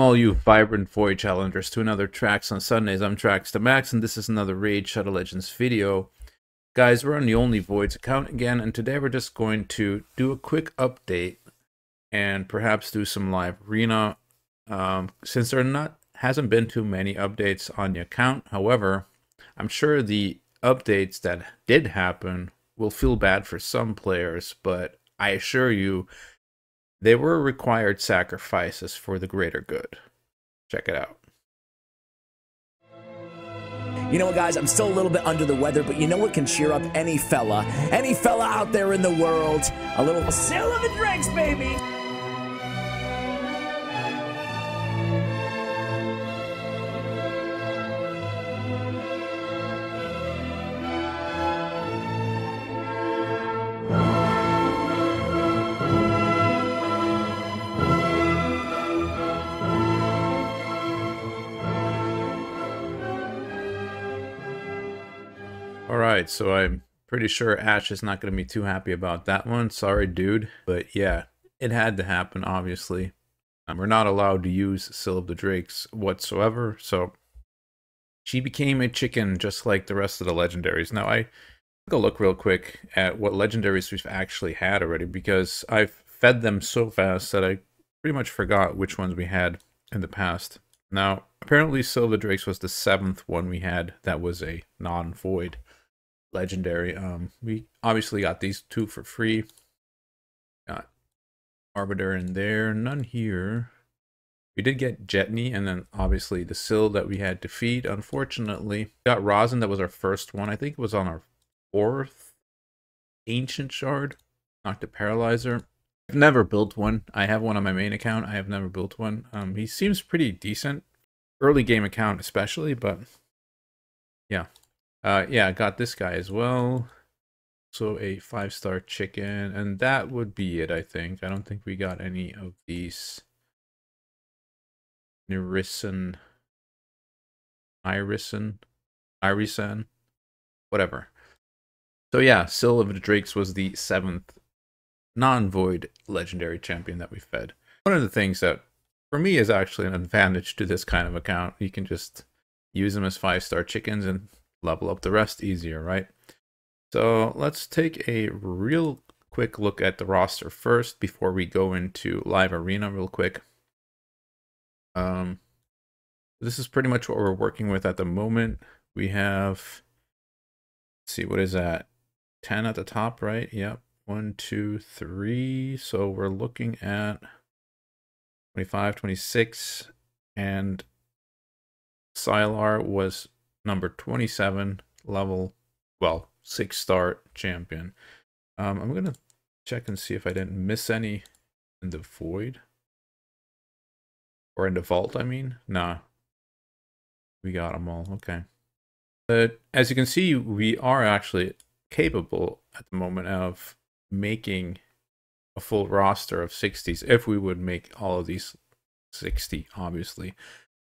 all you vibrant void challengers to another Tracks on Sundays. I'm Tracks to Max, and this is another Raid Shadow Legends video. Guys, we're on the Only Voids account again, and today we're just going to do a quick update and perhaps do some live arena. Since there hasn't been too many updates on the account, however, I'm sure the updates that did happen will feel bad for some players, but I assure you, they were required sacrifices for the greater good. Check it out. You know what, guys? I'm still a little bit under the weather, but you know what can cheer up any fella out there in the world? A little sale of the drinks, baby! Alright, so I'm pretty sure Ash is not going to be too happy about that one. Sorry, dude. But yeah, it had to happen, obviously. We're not allowed to use Seal of the Drakes whatsoever, so she became a chicken just like the rest of the legendaries. Now, I took a look real quick at what legendaries we've actually had already, because I've fed them so fast that I pretty much forgot which ones we had in the past. Now, apparently Seal of the Drakes was the 7th one we had that was a non-void legendary. We obviously got these two for free. Got Arbiter in there, none here. We did get Jetney, and then obviously the Syl that we had to feed. Unfortunately, we got Rosin, that was our first one. I think it was on our 4th Ancient Shard. Knocked the Paralyzer. I've never built one. I have one on my main account. I have never built one. He seems pretty decent. Early game account especially, but yeah. Yeah, I got this guy as well. So a 5-star chicken, and that would be it, I think. I don't think we got any of these Irisan, whatever. So yeah, Seal of the Drakes was the 7th non-void legendary champion that we fed. One of the things that for me is actually an advantage to this kind of account, you can just use them as 5-star chickens and level up the rest easier, right? So let's take a real quick look at the roster first before we go into live arena real quick. This is pretty much what we're working with at the moment. We have, let's see, what is that? 10 at the top, right? Yep. 1, 2, 3. So we're looking at 25, 26, and Sylar was number 27 level, well, 6-star champion. I'm gonna check and see if I didn't miss any in the void or in the vault. I mean, nah, we got them all. Okay, but as you can see, we are actually capable at the moment of making a full roster of 60s if we would make all of these 60, obviously,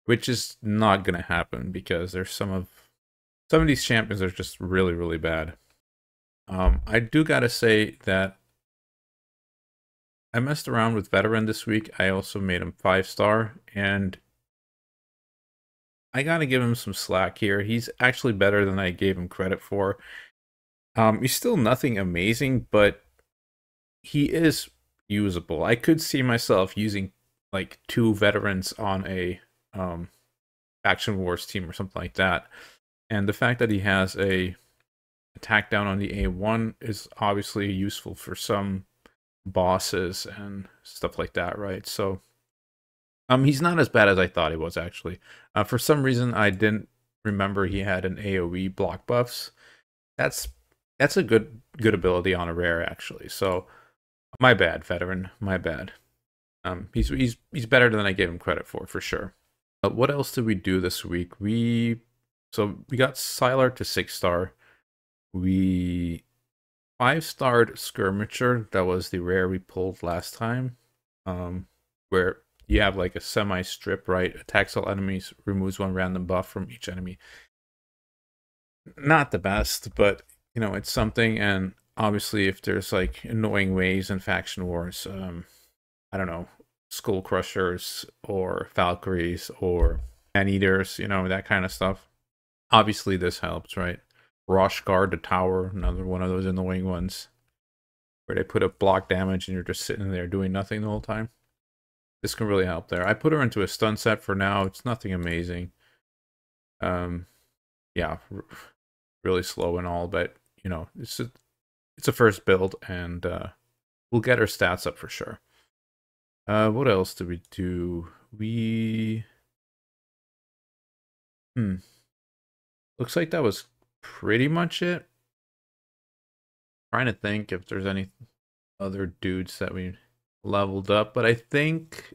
which is not gonna happen because there's some of these champions are just really, really bad. I do gotta say that I messed around with Veteran this week. I also made him 5-star, and I gotta give him some slack here. He's actually better than I gave him credit for. He's still nothing amazing, but he is usable. I could see myself using like 2 veterans on a Faction Wars team or something like that. And the fact that he has a attack down on the A1 is obviously useful for some bosses and stuff like that, right? So he's not as bad as I thought he was, actually. For some reason, I didn't remember he had an AoE block buffs. That's a good ability on a rare, actually. So my bad, Veteran. My bad. He's better than I gave him credit for sure. What else did we do this week? So we got Sylar to 6-star. We 5-starred Skirmisher. That was the rare we pulled last time. Where you have like a semi-strip, right? Attacks all enemies, removes 1 random buff from each enemy. Not the best, but you know, it's something. And obviously if there's like annoying waves in Faction Wars, I don't know, Skull Crushers or Valkyries or Anteaters, you know, that kind of stuff. Obviously, this helps, right? Rush Guard the Tower, another one of those annoying ones where they put up block damage and you're just sitting there doing nothing the whole time. This can really help there. I put her into a stun set for now. It's nothing amazing. Yeah, really slow and all, but you know, it's a first build, and we'll get her stats up for sure. What else did we do? Looks like that was pretty much it. Trying to think if there's any other dudes that we leveled up, but I think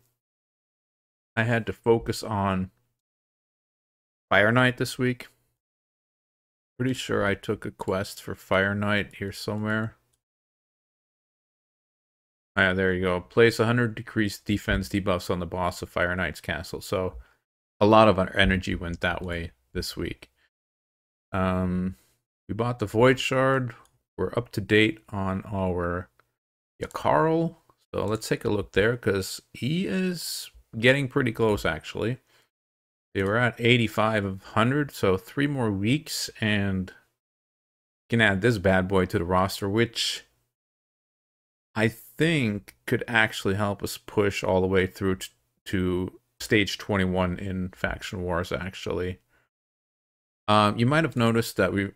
I had to focus on Fire Knight this week. Pretty sure I took a quest for Fire Knight here somewhere. Ah, there you go. Place 100 decreased defense debuffs on the boss of Fire Knight's castle. So a lot of our energy went that way this week. We bought the Void Shard. We're up to date on our Yakarl. So let's take a look there, because he is getting pretty close, actually. They were at 85 of 100, so 3 more weeks, and can add this bad boy to the roster, which I think could actually help us push all the way through to stage 21 in Faction Wars, actually. You might have noticed that we're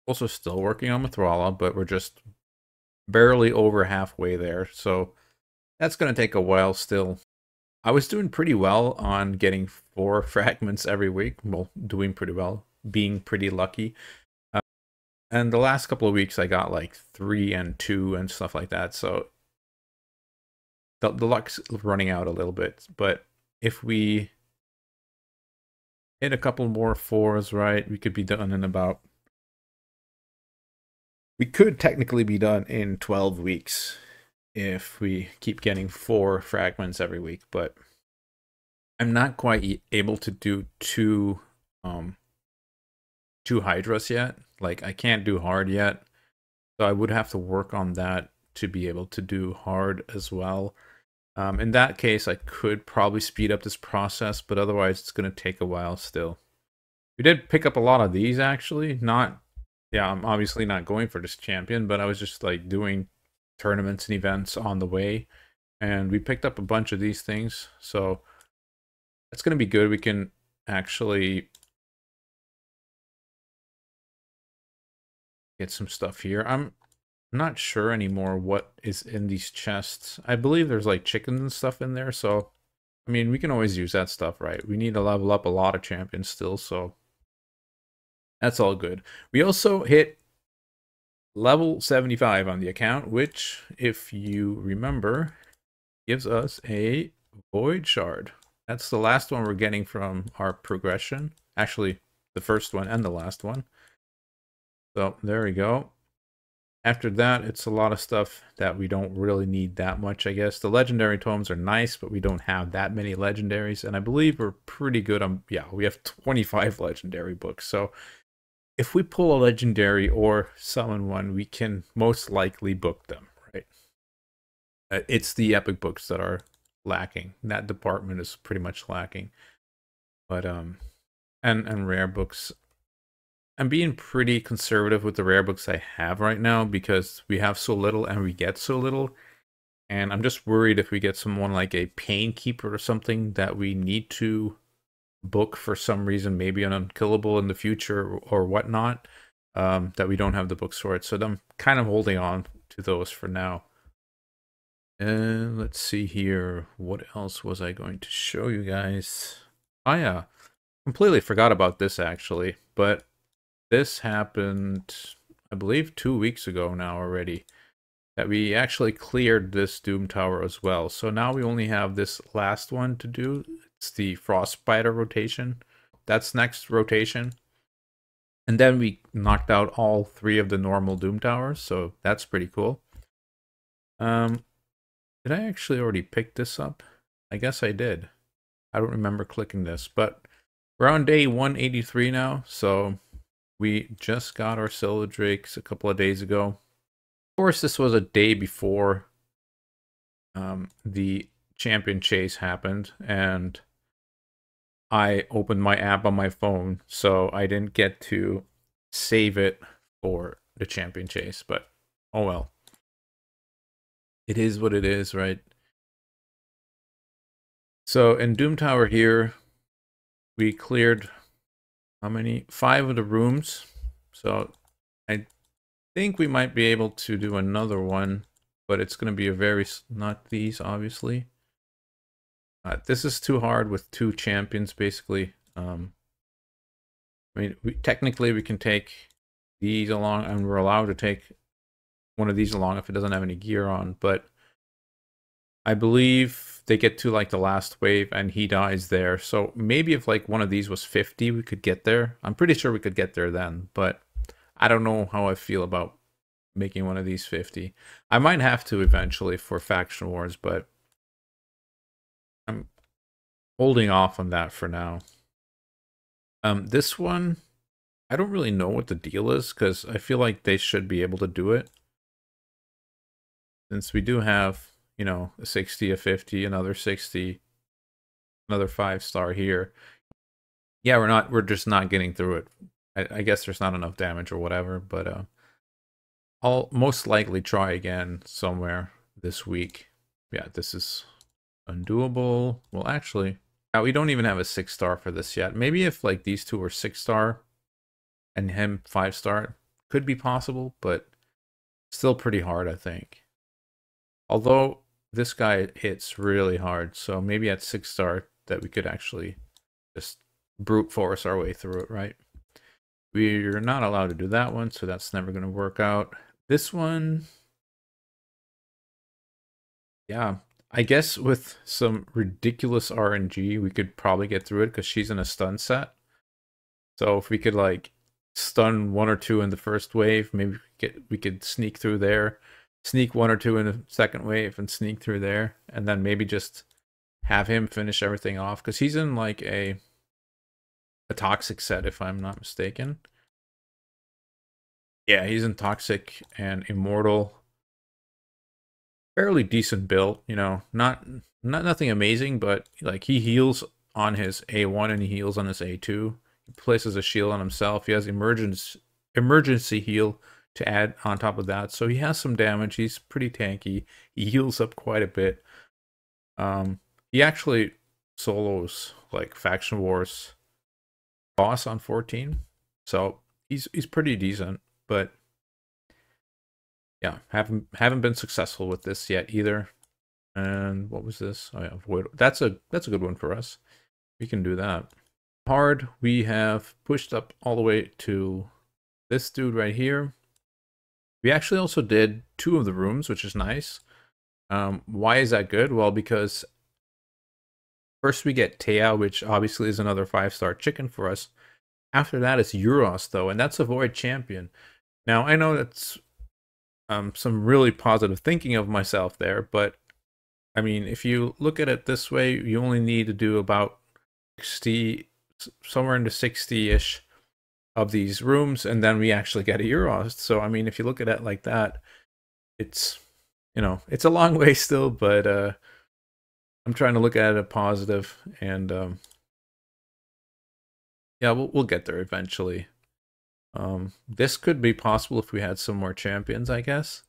also still working on Mithrala, but we're just barely over halfway there, so that's going to take a while still. I was doing pretty well on getting 4 fragments every week. Well, doing pretty well, being pretty lucky. And the last couple of weeks I got like 3 and 2 and stuff like that, so the luck's running out a little bit. But if we hit a couple more 4s, right, we could be done in about... We could technically be done in 12 weeks if we keep getting 4 fragments every week, but I'm not quite able to do 2 Hydras yet. Like, I can't do hard yet, so I would have to work on that to be able to do hard as well. In that case, I could probably speed up this process, but otherwise it's going to take a while still. We did pick up a lot of these, actually. Yeah, I'm obviously not going for this champion, but I was just like doing tournaments and events on the way, and we picked up a bunch of these things, so that's going to be good. We can actually get some stuff here. I'm not sure anymore what is in these chests. I believe there's like chickens and stuff in there, so I mean, we can always use that stuff, right? We need to level up a lot of champions still, so that's all good. We also hit level 75 on the account, which, if you remember, gives us a Void Shard. That's the last one we're getting from our progression. Actually, the first one and the last one. So there we go. After that, it's a lot of stuff that we don't really need that much, I guess. The legendary tomes are nice, but we don't have that many legendaries. And I believe we're pretty good on... Yeah, we have 25 legendary books. So if we pull a legendary or summon one, we can most likely book them, right? It's the epic books that are lacking. That department is pretty much lacking. But and rare books. I'm being pretty conservative with the rare books I have right now because we have so little and we get so little. And I'm just worried if we get someone like a Painkeeper or something that we need to book for some reason, maybe an unkillable in the future or whatnot, that we don't have the books for it. So I'm kind of holding on to those for now. And let's see here. What else was I going to show you guys? Oh yeah, completely forgot about this actually, but this happened, I believe, 2 weeks ago now already, that we actually cleared this Doom Tower as well. So now we only have this last one to do. It's the Frost Spider rotation. That's next rotation. And then we knocked out all 3 of the normal Doom Towers, so that's pretty cool. Did I actually already pick this up? I guess I did. I don't remember clicking this, but we're on day 183 now, so we just got our Silver Drakes a couple of days ago. Of course, this was a day before the champion chase happened, and I opened my app on my phone, so I didn't get to save it for the champion chase, but oh well. It is what it is, right? So in Doom Tower here, we cleared how many? 5 of the rooms. So I think we might be able to do another one, but it's going to be a very, not these, obviously. This is too hard with 2 champions, basically. I mean, technically we can take these along, and we're allowed to take one of these along if it doesn't have any gear on, but I believe they get to like the last wave and he dies there. So maybe if like one of these was 50, we could get there. I'm pretty sure we could get there then, but I don't know how I feel about making one of these 50. I might have to eventually for Faction Wars, but I'm holding off on that for now. This one, I don't really know what the deal is, because I feel like they should be able to do it. Since we do have, you know, a 60, a 50, another 60, another 5-star here. Yeah, we're just not getting through it. I guess there's not enough damage or whatever, but I'll most likely try again somewhere this week. Yeah, this is undoable. Well, actually, we don't even have a 6-star for this yet. Maybe if like these two were 6-star and him 5-star, could be possible, but still pretty hard, I think. Although this guy hits really hard, so maybe at 6-star that we could actually just brute force our way through it, right? We're not allowed to do that one, so that's never going to work out. This one, yeah, I guess with some ridiculous RNG, we could probably get through it because she's in a stun set. So if we could like stun 1 or 2 in the first wave, maybe we could sneak through there, sneak 1 or 2 in the second wave, and sneak through there, and then maybe just have him finish everything off because he's in like a toxic set, if I'm not mistaken. Yeah, he's in toxic and immortal. Fairly decent build, you know, nothing amazing, but like he heals on his A1 and he heals on his A2. He places a shield on himself. He has emergency heal to add on top of that. So he has some damage. He's pretty tanky. He heals up quite a bit. He actually solos like Faction Wars boss on 14. So he's pretty decent, but yeah, haven't been successful with this yet either. And what was this? Oh yeah, void. That's a good one for us. We can do that. Hard, we have pushed up all the way to this dude right here. We actually also did 2 of the rooms, which is nice. Why is that good? Well, because first we get Taya, which obviously is another 5-star chicken for us. After that is Euros, though, and that's a void champion. Now, I know that's some really positive thinking of myself there, but I mean, if you look at it this way, you only need to do about 60, somewhere into 60-ish of these rooms, and then we actually get a Euros. So I mean, if you look at it like that, it's, you know, it's a long way still, but I'm trying to look at it positive, and yeah, we'll get there eventually. This could be possible if we had some more champions, I guess.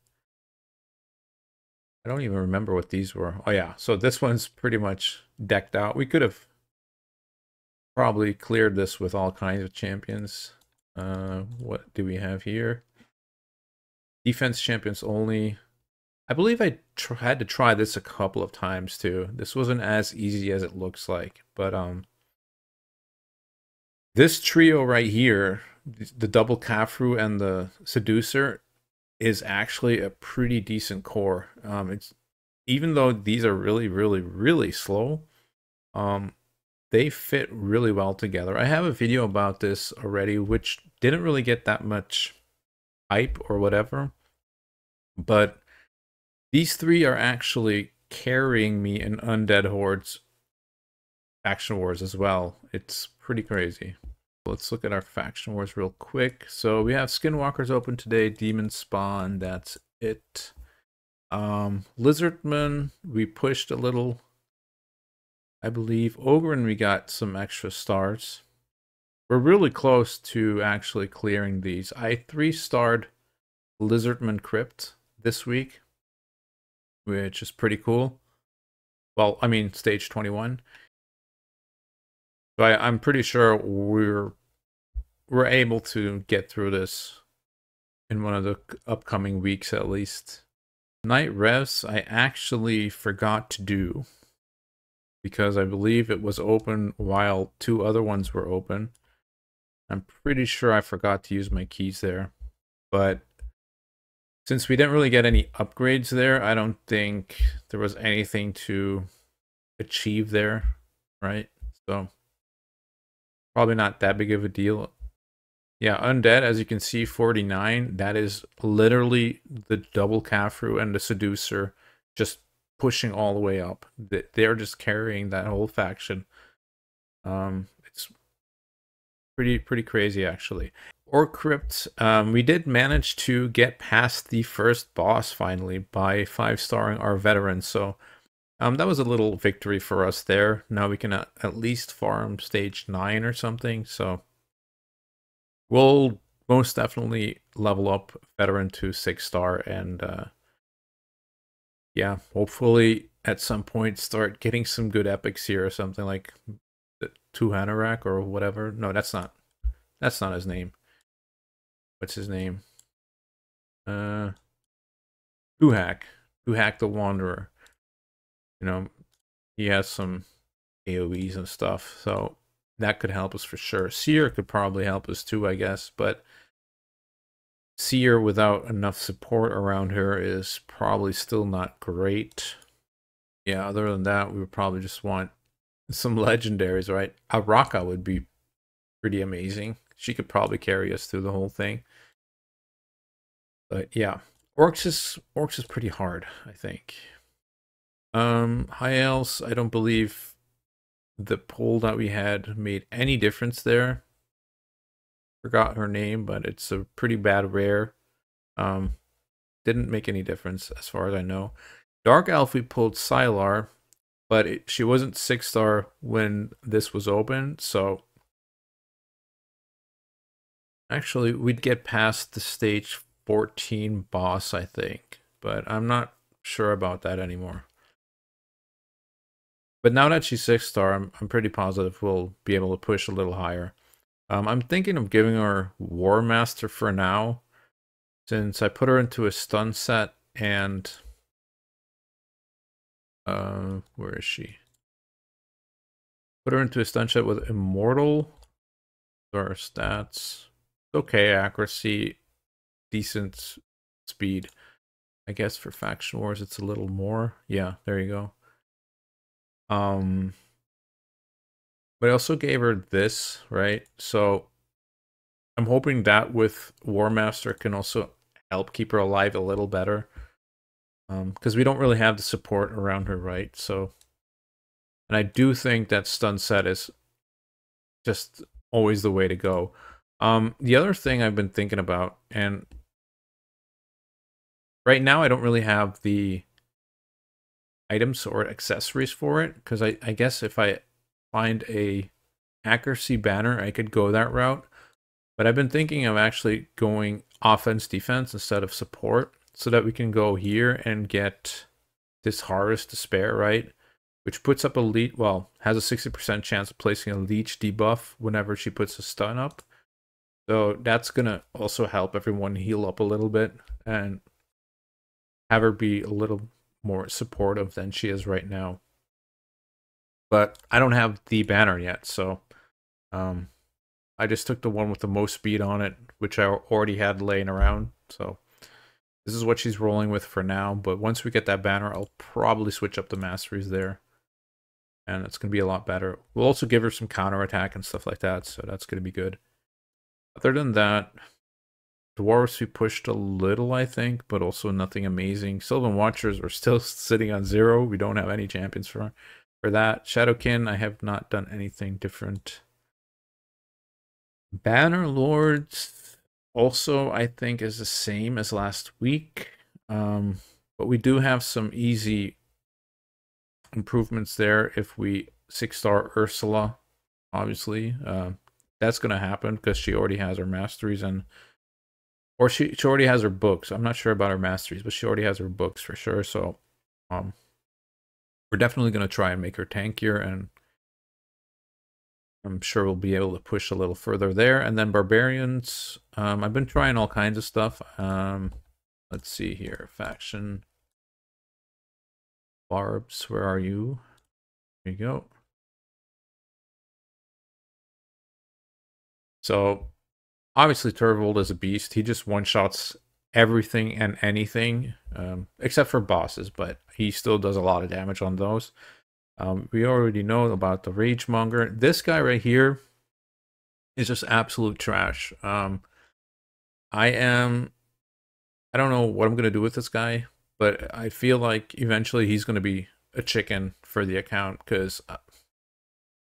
I don't even remember what these were. Oh yeah, so this one's pretty much decked out. We could have probably cleared this with all kinds of champions. What do we have here? Defense champions only. I believe I had to try this a couple of times too. This wasn't as easy as it looks like, but this trio right here, the double Kafru and the Seducer, is actually a pretty decent core. It's, even though these are really slow, they fit really well together. I have a video about this already, which didn't really get that much hype or whatever, but these 3 are actually carrying me in Undead Horde's Faction Wars as well. It's pretty crazy. Let's look at our Faction Wars real quick. So we have Skinwalkers open today, Demon Spawn, that's it. Lizardman, we pushed a little I believe. Ogren, we got some extra stars. We're really close to actually clearing these. I 3-starred Lizardman Crypt this week, which is pretty cool. Well, I mean, stage 21. So I'm pretty sure we're able to get through this in one of the upcoming weeks at least. Night Revs, I actually forgot to do because I believe it was open while 2 other ones were open. I'm pretty sure I forgot to use my keys there. But since we didn't really get any upgrades there, I don't think there was anything to achieve there, right? So probably not that big of a deal. Yeah, Undead, as you can see, 49. That is literally the double Kafru and the Seducer just pushing all the way up. They're just carrying that whole faction. It's pretty crazy, actually. Or Crypt, we did manage to get past the first boss finally by 5-starring our veterans. So that was a little victory for us there. Now we can at least farm stage 9 or something. So we'll most definitely level up veteran to 6-star and yeah, hopefully at some point start getting some good epics here or something like the Tuhanarak or whatever. No, that's not his name. What's his name? Tuhak the Wanderer. You know, he has some AoEs and stuff, so that could help us for sure. Seer could probably help us too, I guess, but Seer without enough support around her is probably still not great. Yeah, other than that, we would probably just want some legendaries, right? Araka would be pretty amazing. She could probably carry us through the whole thing. But yeah, Orcs is pretty hard, I think. High Elves, I don't believe the poll that we had made any difference there. Forgot her name, but it's a pretty bad rare. Didn't make any difference as far as I know. Dark Elf, we pulled Sylar, but she wasn't 6-star when this was open, so actually we'd get past the stage 14 boss, I think, but I'm not sure about that anymore. But now that she's 6-star, I'm pretty positive we'll be able to push a little higher. I'm thinking of giving her War Master for now, since I put her into a stun set and where is she? Put her into a stun set with Immortal. Our stats. Okay, accuracy, decent speed. I guess for Faction Wars it's a little more. Yeah, there you go. But I also gave her this, right? So I'm hoping that with War Master can also help keep her alive a little better. Because we don't really have the support around her, right? So, and I do think that stun set is just always the way to go. The other thing I've been thinking about, and right now I don't really have the items or accessories for it, because I guess if I find a accuracy banner, I could go that route. But I've been thinking of actually going offense defense instead of support, so that we can go here and get this Harvest Despair, right? Which puts up a leech, well, has a 60% chance of placing a leech debuff whenever she puts a stun up. So that's gonna also help everyone heal up a little bit and have her be a little more supportive than she is right now. But I don't have the banner yet, so I just took the one with the most speed on it, which I already had laying around. So this is what she's rolling with for now, but once we get that banner, I'll probably switch up the masteries there. And it's going to be a lot better. We'll also give her some counterattack and stuff like that, so that's going to be good. Other than that, Dwarves we pushed a little, I think, but also nothing amazing. Sylvan Watchers are still sitting on 0. We don't have any champions for that. Shadowkin, I have not done anything different. Banner Lords also, I think, is the same as last week. But we do have some easy improvements there if we 6-star Ursula, obviously. That's going to happen because she already has her masteries, or she already has her books. I'm not sure about her masteries, but she already has her books for sure. So um, we're definitely going to try and make her tankier, and I'm sure we'll be able to push a little further there. And then barbarians, I've been trying all kinds of stuff. Let's see here. Faction. Barbs, where are you? There you go. So, obviously Turvold is a beast. He just one-shots everything and anything, except for bosses, but he still does a lot of damage on those. We already know about the Ragemonger. This guy right here is just absolute trash. I don't know what I'm going to do with this guy, but I feel like eventually he's going to be a chicken for the account because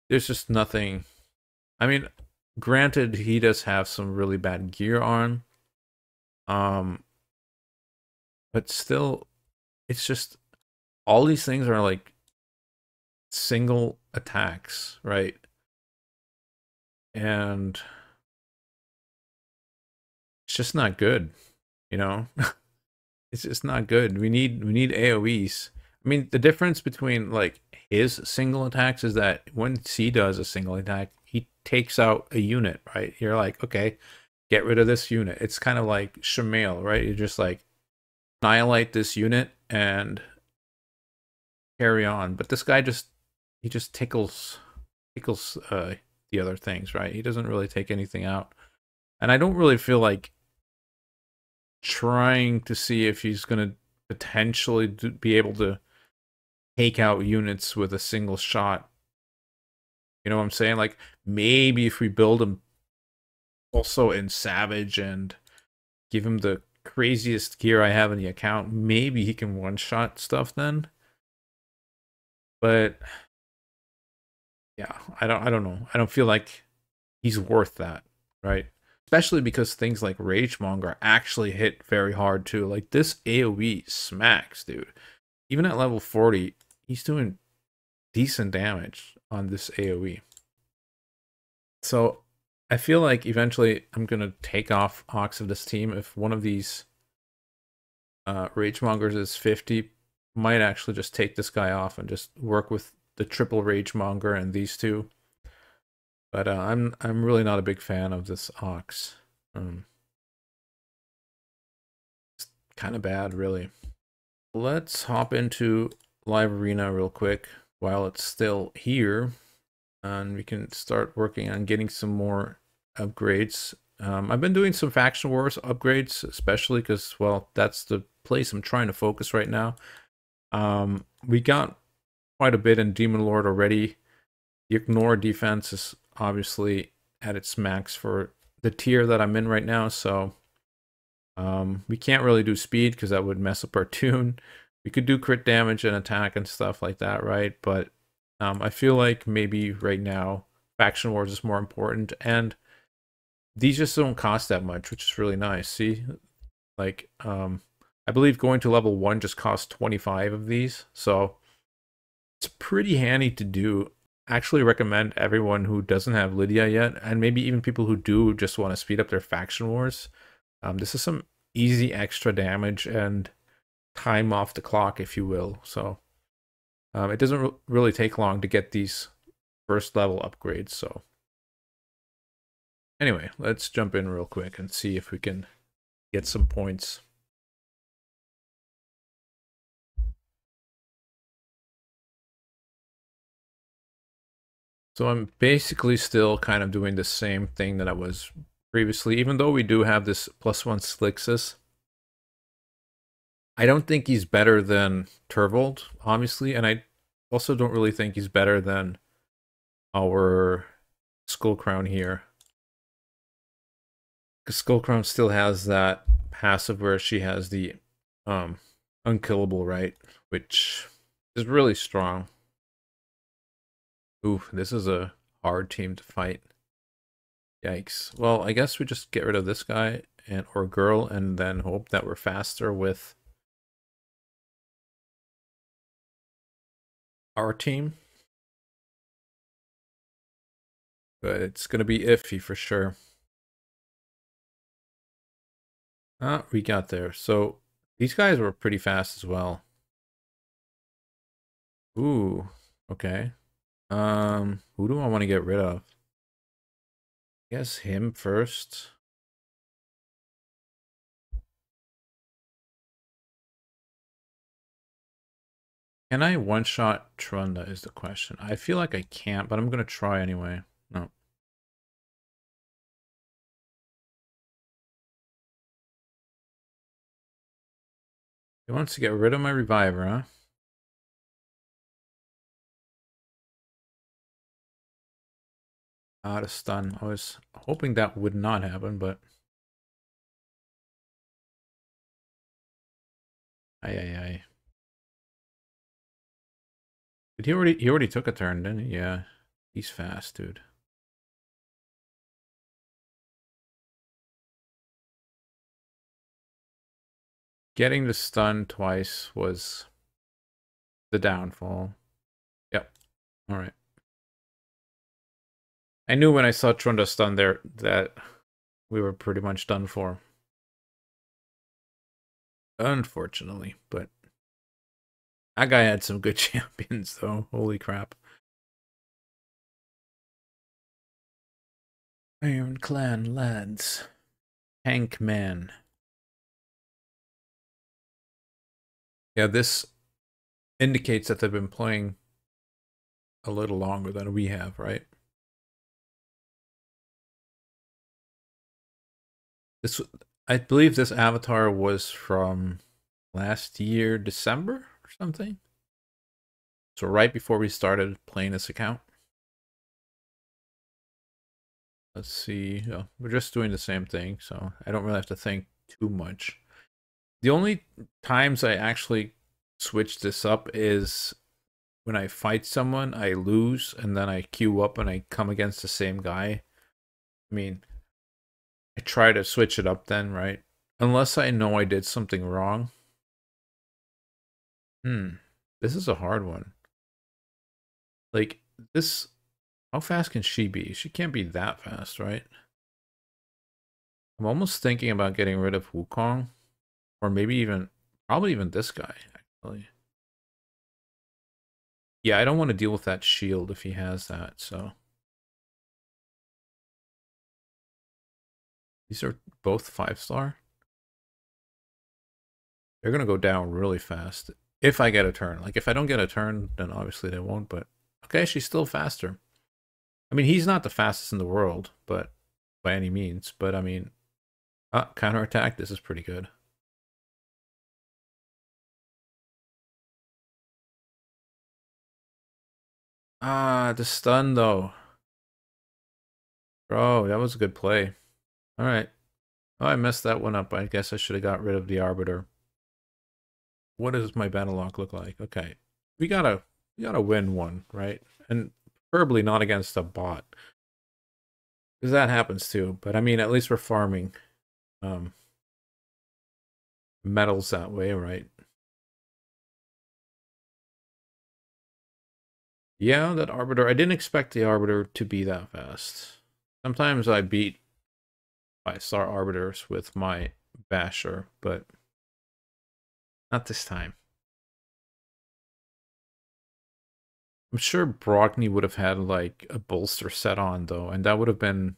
there's just nothing. I mean, granted, he does have some really bad gear on, but still, it's just all these things are like single attacks, right? And it's just not good, you know? It's just not good. We need AoEs. I mean, the difference between like his single attacks is that when he does a single attack, he takes out a unit, right? You're like, okay, get rid of this unit. It's kind of like Shamail, right? You just like annihilate this unit and carry on. But this guy he just tickles the other things, right? He doesn't really take anything out. And I don't really feel like trying to see if he's going to potentially be able to take out units with a single shot. You know what I'm saying? Like, maybe if we build him also in Savage and give him the craziest gear I have in the account, maybe he can one-shot stuff then. But yeah, I don't know. I don't feel like he's worth that, right? Especially because things like Ragemonger actually hit very hard too. Like this AoE smacks, dude. Even at level 40, he's doing decent damage on this AoE. So I feel like eventually I'm gonna take off Ox of this team if one of these Ragemongers is 50. Might actually just take this guy off and just work with the triple Ragemonger and these two. But I'm really not a big fan of this Ox. It's kind of bad, really. Let's hop into Live Arena real quick while it's still here, and we can start working on getting some more upgrades. I've been doing some Faction Wars upgrades, especially because, well, that's the place I'm trying to focus right now. We got quite a bit in Demon Lord already. The Ignore defense is obviously at its max for the tier that I'm in right now, so we can't really do speed because that would mess up our tune. We could do crit damage and attack and stuff like that, right? But I feel like maybe right now Faction Wars is more important, and these just don't cost that much, which is really nice. See, like I believe going to level 1 just costs 25 of these, so it's pretty handy to do. Actually recommend everyone who doesn't have Lydia yet, and maybe even people who do just want to speed up their Faction Wars. This is some easy extra damage and time off the clock, if you will. So it doesn't really take long to get these first level upgrades. So anyway, let's jump in real quick and see if we can get some points. So I'm basically still kind of doing the same thing that I was previously, even though we do have this +1 Slixus. I don't think he's better than Turvold, obviously, and I also don't really think he's better than our Skullcrown here. Because Skullcrown still has that passive where she has the unkillable, right? Which is really strong. Ooh, this is a hard team to fight. Yikes. Well, I guess we just get rid of this guy or girl and then hope that we're faster with our team. but it's going to be iffy for sure. We got there. So these guys were pretty fast as well. Ooh, okay. Who do I want to get rid of? I guess him first. Can I one-shot Trunda is the question. I feel like I can't, but I'm going to try anyway. No. He wants to get rid of my Reviver, huh? Out of stun. I was hoping that would not happen, but... Aye, aye, aye. Did he already took a turn, didn't he? Yeah. He's fast, dude. Getting the stun twice was the downfall. Yep. Alright. I knew when I saw Trunda stun there that we were pretty much done for. Unfortunately, but that guy had some good champions though. Holy crap. Iron Clan lads. Tank Man. Yeah, this indicates that they've been playing a little longer than we have, right? This, I believe this avatar was from last year, December or something. So right before we started playing this account. Let's see. Oh, we're just doing the same thing, so I don't really have to think too much. The only times I actually switch this up is when I fight someone, I lose, and then I queue up and I come against the same guy. I mean, I try to switch it up then, right? Unless I know I did something wrong. This is a hard one. Like, this... How fast can she be? She can't be that fast, right? I'm almost thinking about getting rid of Wukong. Or maybe even... Probably even this guy, actually. Yeah, I don't want to deal with that shield if he has that, so... These are both 5-star. They're going to go down really fast. If I get a turn. Like, if I don't get a turn, then obviously they won't, but... Okay, she's still faster. I mean, he's not the fastest in the world, but... By any means, but I mean... counterattack, this is pretty good. The stun, though. Bro, that was a good play. Alright. Oh, I messed that one up. I guess I should have got rid of the Arbiter. What does my battle lock look like? Okay. We gotta win one, right? And preferably not against a bot. Because that happens too. But I mean, at least we're farming metals that way, right? Yeah, that Arbiter. I didn't expect the Arbiter to be that fast. Sometimes I beat 5-star Arbiters with my Basher, but not this time. I'm sure Brockney would have had like a bolster set on though, and that would have been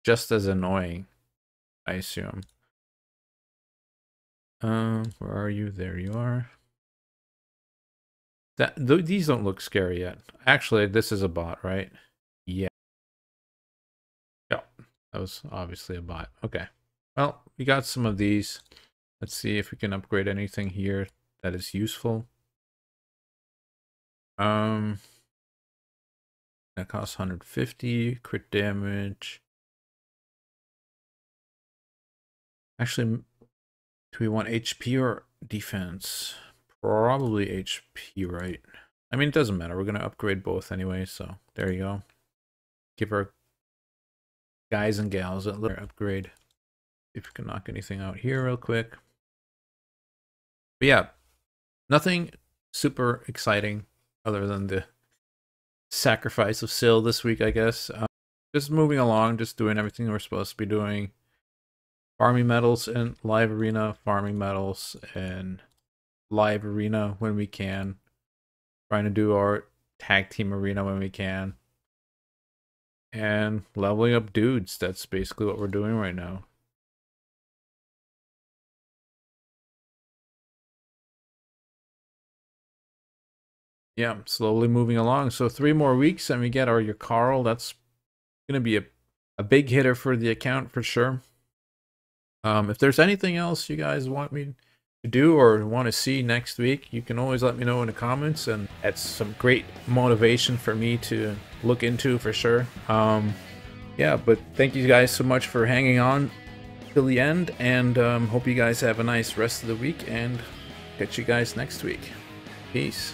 just as annoying, I assume. Where are you? There you are. These don't look scary yet. Actually, this is a bot, right? Yeah. Yeah, that was obviously a bot. Okay. Well, we got some of these. Let's see if we can upgrade anything here that is useful. That costs 150 crit damage. Actually, do we want HP or defense? Probably HP, right? I mean, it doesn't matter. We're going to upgrade both anyway, so there you go. Give our guys and gals a little upgrade. See if we can knock anything out here real quick. But yeah, nothing super exciting other than the sacrifice of Sil this week, I guess. Just moving along, just doing everything we're supposed to be doing. Farming medals in live arena, farming medals in live arena when we can. Trying to do our tag team arena when we can. And leveling up dudes. That's basically what we're doing right now. Yeah, slowly moving along. So 3 more weeks and we get our Carl. That's going to be a big hitter for the account for sure. If there's anything else you guys want me to do or want to see next week, you can always let me know in the comments, and that's some great motivation for me to look into for sure. Yeah, but thank you guys so much for hanging on till the end, and hope you guys have a nice rest of the week, and catch you guys next week. Peace.